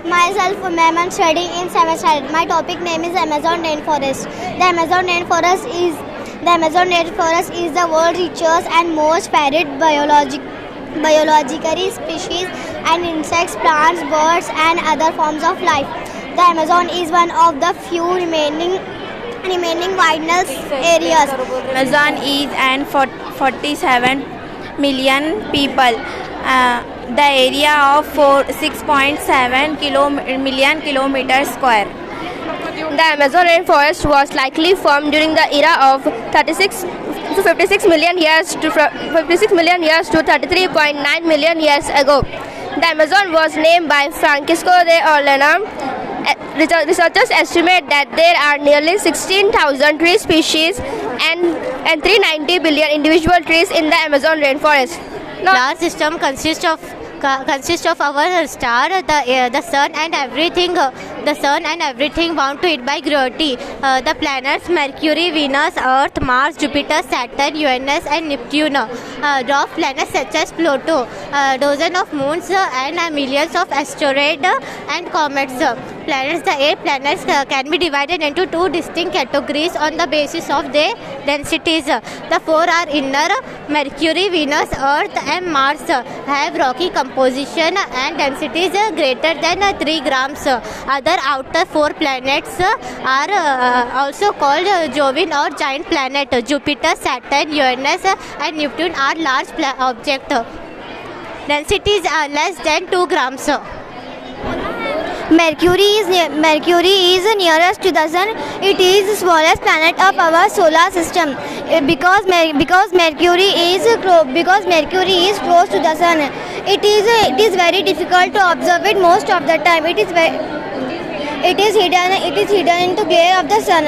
Myself, ma'am, I'm studying in 7th standard. My topic name is Amazon rainforest. The Amazon rainforest is the world's richest and most varied biologically species and insects, plants, birds, and other forms of life. The Amazon is one of the few remaining wilderness areas. Amazon is an 47 million people. The area of 6.7 million kilometers square. The Amazon rainforest was likely formed during the era of 56 million years to 33.9 million years ago. The Amazon was named by Francisco de Orellana. Researchers estimate that there are nearly 16,000 tree species and 390 billion individual trees in the Amazon rainforest. Solar system consists of our star, the sun and everything. The sun and everything bound to it by gravity. The planets Mercury, Venus, Earth, Mars, Jupiter, Saturn, Uranus, and Neptune. Dwarf planets such as Pluto. Dozens of moons and millions of asteroids and comets. The 8 planets can be divided into 2 distinct categories on the basis of their densities. The 4 are inner. Mercury, Venus, Earth, and Mars have rocky composition and densities greater than 3 grams. Other outer 4 planets are also called Jovian or giant planet. Jupiter, Saturn, Uranus, and Neptune are large objects. Densities are less than 2 grams. Mercury is nearest to the sun. It is the smallest planet of our solar system. Because Mercury is close to the sun. It is very difficult to observe it most of the time. It is hidden into glare of the sun.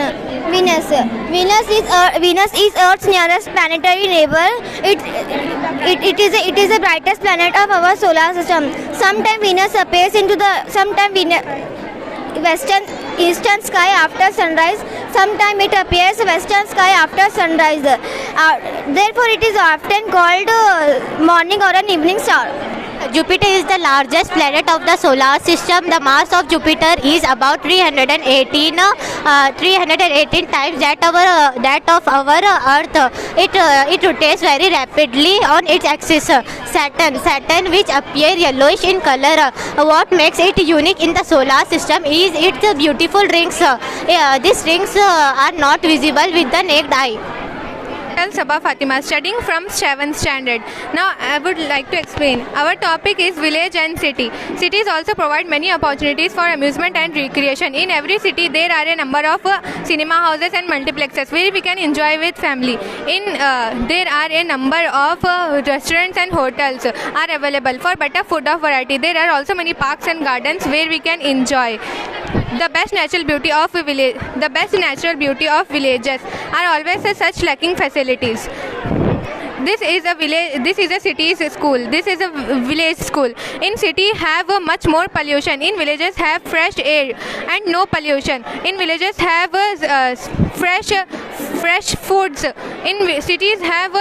Venus. Venus is Earth's nearest planetary neighbor. It is the brightest planet of our solar system. Sometimes Venus appears eastern sky after sunrise. Sometimes it appears western sky after sunrise. Therefore, it is often called morning or an evening star. Jupiter is the largest planet of the solar system. The mass of Jupiter is about 318 times that of our Earth. It rotates very rapidly on its axis. Saturn, which appears yellowish in color. What makes it unique in the solar system is its beautiful rings. These rings are not visible with the naked eye. Sabah Fatima, studying from 7th standard. Now I would like to explain. Our topic is village and city. Cities also provide many opportunities for amusement and recreation. In every city there are a number of cinema houses and multiplexes where we can enjoy with family. There are a number of restaurants and hotels are available for better food of variety. There are also many parks and gardens where we can enjoy. The best natural beauty of villages are always such lacking facilities. This is a city's school. This is a village school. In city have much more pollution. In villages have fresh air and no pollution. In villages have fresh foods. In cities have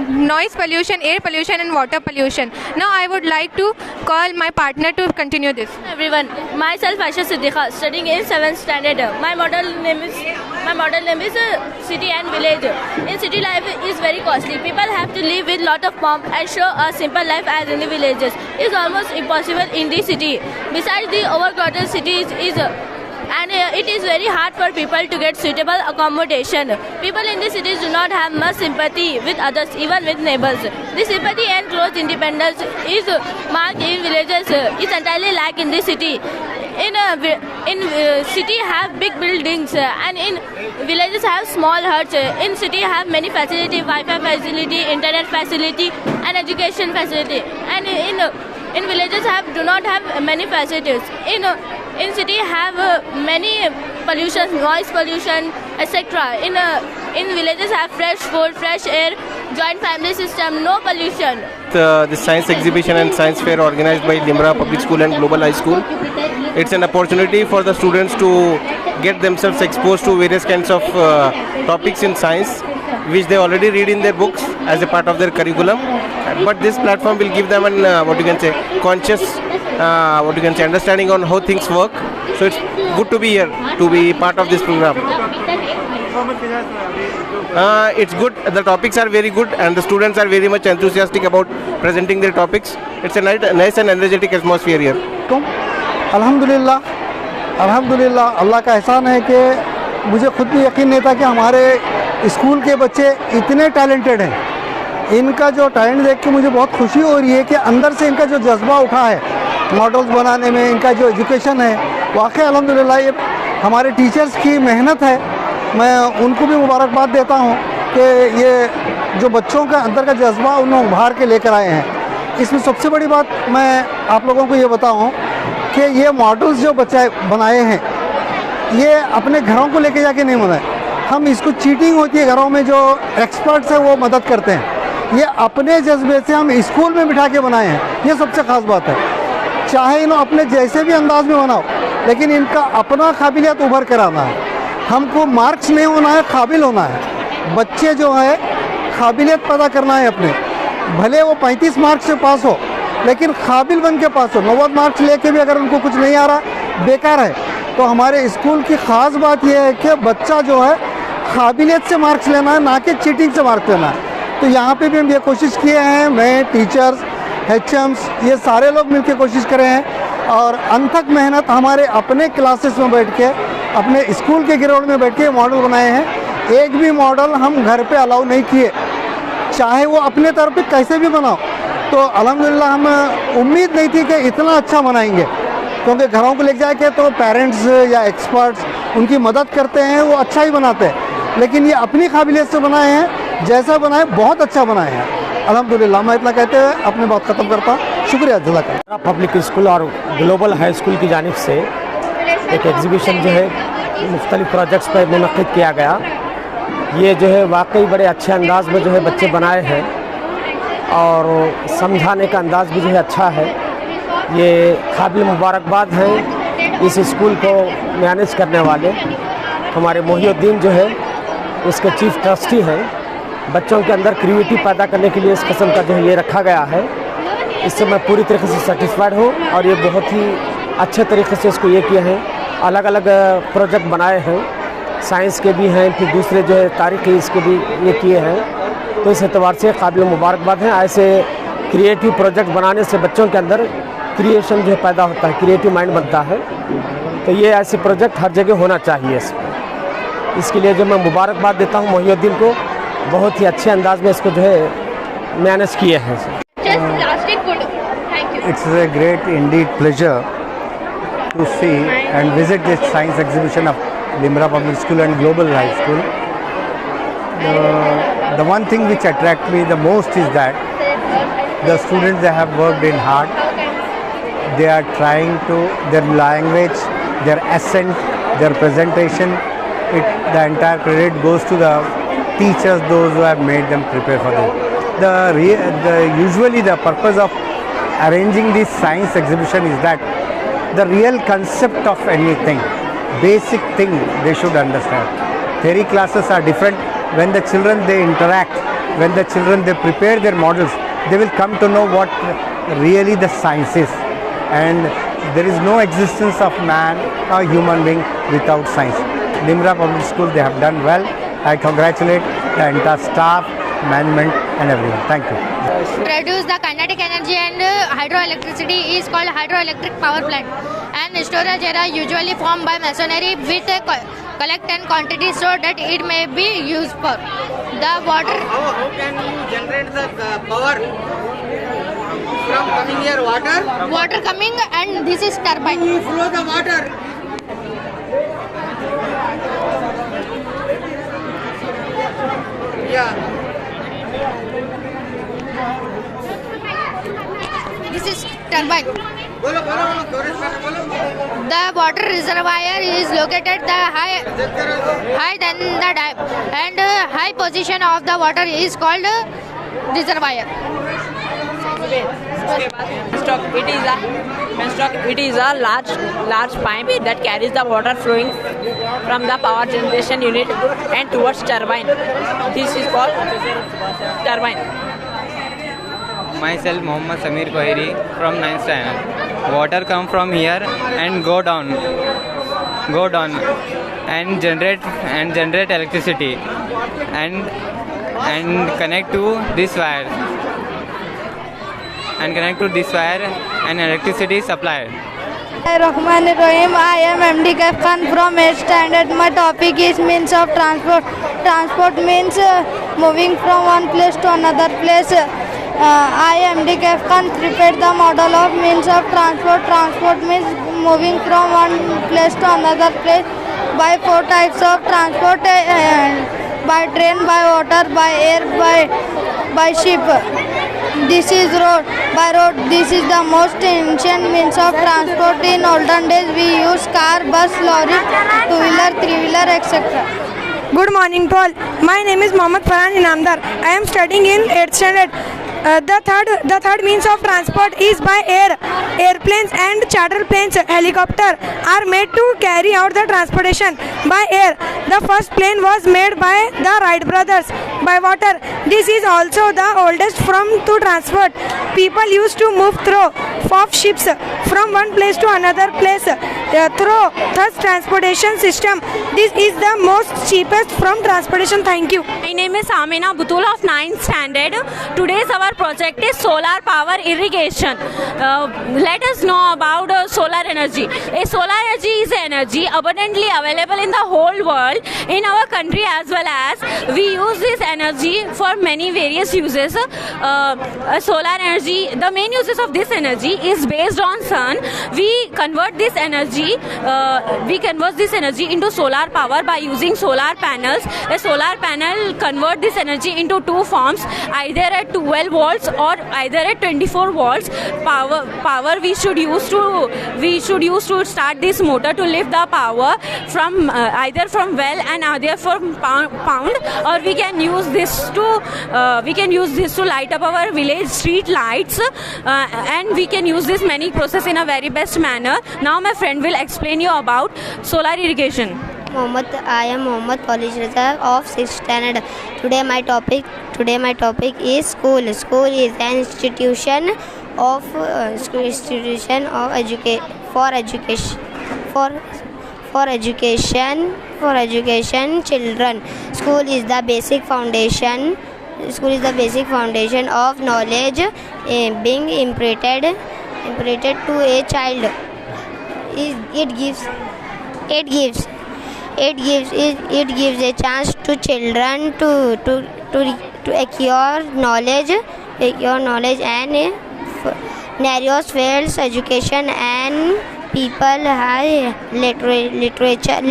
noise pollution, air pollution and water pollution. Now I would like to call my partner to continue this. Everyone, myself Aisha Siddiqa, studying in 7th standard. My model name is city and village. In city life is very costly. People have to live with lot of pomp and show a simple life as in the villages. It's almost impossible in the city. Besides the overcrowded cities it is very hard for people to get suitable accommodation. People in the cities do not have much sympathy with others, even with neighbors. The sympathy and close independence is marked in villages is entirely lack in the city. In city have big buildings and in villages have small huts. In city have many facility, Wi-Fi facility, internet facility and education facility. And in villages do not have many facilities. In city have many pollution, noise pollution, etc. In villages have fresh food, fresh air, joint family system, no pollution. The science exhibition and science fair organized by Limra Public School and Global High School. It's an opportunity for the students to get themselves exposed to various kinds of topics in science, which they already read in their books as a part of their curriculum. But this platform will give them an conscious understanding on how things work. So it's good to be here, to be part of this program. It's good. The topics are very good and the students are very much enthusiastic about presenting their topics. It's a nice and energetic atmosphere here. अल्हम्दुलिल्लाह अल्लाह का एहसान है कि मुझे खुद भी यकीन नहीं था कि हमारे स्कूल के बच्चे इतने टैलेंटेड हैं. इनका जो टैलेंट देख के मुझे बहुत खुशी हो रही है कि अंदर से इनका जो जज्बा उठा है मॉडल्स बनाने में, इनका जो एजुकेशन है, वाकई अल्हम्दुलिल्लाह ये हमारे टीचर्स की मेहनत है. मैं उनको भी मुबारकबाद देता हूँ कि ये जो बच्चों का अंदर का जज्बा उन्होंने उभार के लेकर आए हैं. इसमें सबसे बड़ी बात मैं आप लोगों को ये बताऊँ कि ये मॉडल्स जो बच्चे बनाए हैं ये अपने घरों को लेके जाके नहीं बनाए. हम इसको चीटिंग होती है घरों में, जो एक्सपर्ट्स हैं वो मदद करते हैं. ये अपने जज्बे से हम स्कूल में बिठा के बनाए हैं. ये सबसे ख़ास बात है. चाहे इन्हों अपने जैसे भी अंदाज में बनाओ, लेकिन इनका अपना काबिलियत उभर कर आना है. हमको मार्क्स नहीं होना है, काबिल होना है. बच्चे जो है काबिलियत पैदा करना है अपने. भले वो 35 मार्क्स से पास हो, लेकिन काबिल बन के पास हो. 90 मार्क्स लेके भी अगर उनको कुछ नहीं आ रहा, बेकार है. तो हमारे स्कूल की ख़ास बात यह है कि बच्चा जो है काबिलियत से मार्क्स लेना है, ना कि चीटिंग से मार्क्स लेना है. तो यहाँ पे भी हम ये कोशिश किए हैं, मैं, टीचर्स, HMs, ये सारे लोग मिलकर कोशिश करे हैं. और अनथक मेहनत हमारे अपने क्लासेस में बैठ के, अपने स्कूल के ग्राउंड में बैठ के मॉडल बनाए हैं. एक भी मॉडल हम घर पे अलाउ नहीं किए, चाहे वो अपने तरफ पे कैसे भी बनाओ. तो अल्हम्दुलिल्लाह हम उम्मीद नहीं थी कि इतना अच्छा बनाएंगे, क्योंकि घरों को लेके जाके तो पेरेंट्स या एक्सपर्ट्स उनकी मदद करते हैं, वो अच्छा ही बनाते हैं. लेकिन ये अपनी काबिलियत से बनाए हैं, जैसा बनाए बहुत अच्छा बनाए हैं. अल्हम्दुलिल्लाह. मैं इतना कहते हुए अपनी बात ख़त्म करता हूँ. शुक्रिया. जज़ाकल्लाह. पब्लिक स्कूल और ग्लोबल हाई स्कूल की जानिब से एक एग्ज़िबिशन जो है मुख्तलिफ़ प्रोजेक्ट्स पर मुनक़िद किया गया। ये जो है वाकई बड़े अच्छे अंदाज में जो है बच्चे बनाए हैं और समझाने का अंदाज़ भी जो है अच्छा है। ये काबिल मुबारकबाद हैं इस स्कूल को मैनेज करने वाले हमारे मोहिउद्दीन जो है उसके चीफ ट्रस्टी हैं। बच्चों के अंदर क्रिएटिविटी पैदा करने के लिए इस किस्म का जो है ये रखा गया है। इससे मैं पूरी तरीके से सेटिस्फाइड हूँ और ये बहुत ही अच्छे तरीके से इसको ये किए हैं। अलग अलग प्रोजेक्ट बनाए हैं, साइंस के भी हैं, फिर दूसरे जो है तारीख़ी इसके भी ये किए हैं। तो इस एतबार से काबिल मुबारकबाद हैं। ऐसे क्रिएटिव प्रोजेक्ट बनाने से बच्चों के अंदर क्रिएशन जो है पैदा होता है, क्रिएटिव माइंड बनता है। तो ये ऐसे प्रोजेक्ट हर जगह होना चाहिए। इसके लिए जो मैं मुबारकबाद देता हूँ मोहिउद्दीन को, बहुत ही अच्छे अंदाज में इसको जो है मैनेज किए हैं। It's a great indeed pleasure to see and visit this science exhibition of Limra Public School and Global High School. The one thing which attracts me the most is that the students, they have worked in hard. They are trying to, their language, their accent, their presentation, the entire credit goes to the teachers, those who have made them prepare for it. Usually the purpose of arranging this science exhibition is that the real concept of anything, basic thing they should understand. Theory classes are different. When the children they interact, when the children they prepare their models, they will come to know what really the science is. And there is no existence of man or human being without science. Limra Public School, they have done well. I congratulate the entire staff, management and everyone. Thank you. Produce the kinetic energy and hydroelectricity is called hydroelectric power plant, and storage area usually formed by masonry with a collect and quantity so that it may be used for the water. How can you generate the power from coming here? Water coming, and this is turbine. You flow the water. Yeah. This is turbine. The water reservoir is located high than the dam, and high position of the water is called reservoir. It is a large pipe that carries the water flowing from the power generation unit and towards turbine. This is called turbine. Myself Mohammad Samir Kohiri from 9th standard. Water come from here and go down and generate electricity and connect to this wire and electricity is supplied. Rahim. I am MD Kaif Khan from 8th standard. My topic is means of transport. Transport means moving from one place to another place. I am MD Kaif Khan prepared the model of means of transport. Transport means moving from one place to another place by 4 types of transport: by train, by water, by air, by ship. This is road. By road, this is the most ancient means of transport. In olden days, we use car, bus, lorry, two-wheeler, three-wheeler, etc. Good morning to all. My name is Mohammad Farhan Inamdar. I am studying in 8th standard. The third means of transport is by air. Airplanes and charter planes, helicopter are made to carry out the transportation. By air, the first plane was made by the Wright brothers. By water, this is also the oldest form to transport. People used to move through of ships from one place to another place through thus transportation system. This is the most cheapest from transportation. Thank you. My name is Amina Butul of 9th standard. Today's our project is solar power irrigation. Let us know about solar energy. Solar energy is energy abundantly available in the whole world, in our country as well as we use this energy for many various uses. Solar energy, the main uses of this energy is based on sun. We convert this energy into solar power by using solar panels. A solar panel convert this energy into two forms, either a 12 volts or either at 24 volts power we should use to start this motor to lift the power from either from well and either from pound, or we can use this to light up our village street lights, and we can use this many process in a very best manner. Now my friend will explain you about solar irrigation. I am Mohammad Polish Raza of 6th standard. Today my topic is school. School is an institution of education children. School is the basic foundation. School is the basic foundation of knowledge being imprinted to a child. It gives a chance to children to acquire knowledge and narrows fields education and people high literature,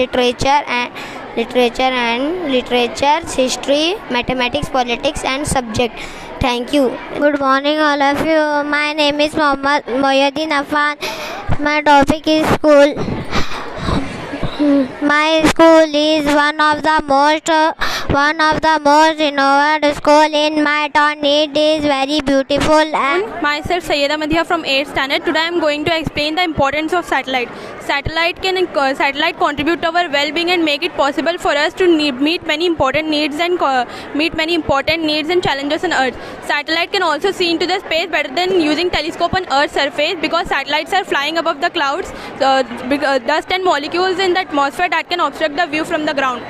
history, mathematics, politics and subject. Thank you. Good morning all of you. My name is Mohammad Moyuddin Affan. My topic is school. My school is one of the most renowned school in my town. It is very beautiful. And myself Sayyeda Madhiya from 8th standard. Today I am going to explain the importance of satellite. Satellite contribute to our well-being and make it possible for us to meet many important needs and challenges on Earth. Satellite can also see into the space better than using telescope on Earth's surface, because satellites are flying above the clouds, dust and molecules in the atmosphere that can obstruct the view from the ground.